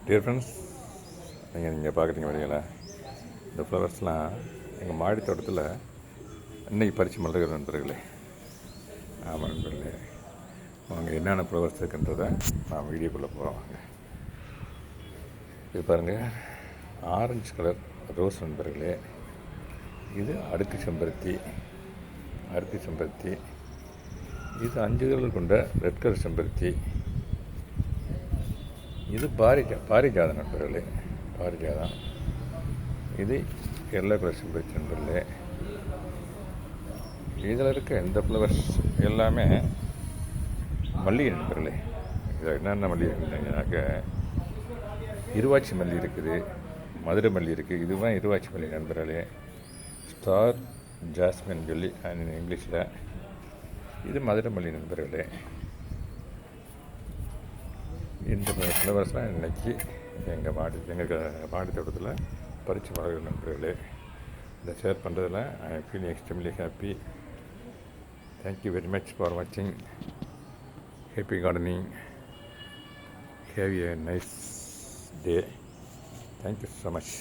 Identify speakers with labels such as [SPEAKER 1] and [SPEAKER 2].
[SPEAKER 1] Dear friends, நீங்கள் பார்க்குறீங்க வரீங்களா, இந்த ஃப்ளவர்ஸ்லாம் எங்கள் மாடி தோட்டத்தில் இன்றைக்கி பறித்து மலர்கிற நண்பர்களே. ஆமாம் நண்பர்களே, அவங்க என்னென்ன ஃப்ளவர்ஸ் இருக்குன்றதை நான் வீடியோக்குள்ளே போகிறோம். வாங்க. இது பாருங்கள், ஆரஞ்சு கலர் ரோஸ் நண்பர்களே. இது அடுக்கு செம்பருத்தி. இது 5 கலர் கொண்ட ரெட் கலர் செம்பருத்தி. இது பாரிஜாதம் நண்பர்களே, பாரிஜாதம். இது எல்லோ கலர் செம்பருத்தி நண்பர்களே. இதில் இருக்க இந்த ஃப்ளவர்ஸ் எல்லாமே மல்லிகை நண்பர்களே. இதில் என்னென்ன மல்லி இருக்குன்னாக்க, இருவாச்சி மல்லி இருக்குது, மதுரை மல்லி இருக்குது. இதுதான் இருவாச்சி மல்லி நண்பர்களே. ஸ்டார் ஜாஸ்மின் சொல்லி இங்கிலீஷில். இது மதுரை மல்லி நண்பர்களே. இந்த ஃப்ளவர்ஸ்லாம் இன்றைக்கி எங்கள் மாடி தோட்டத்தில் பறித்து வளர்கிற நண்பர்களே. இதை ஷேர் பண்ணுறதுல I feel extremely happy. Thank you very much for வாட்சிங். Happy gardening. Have a nice day. Thank you so much.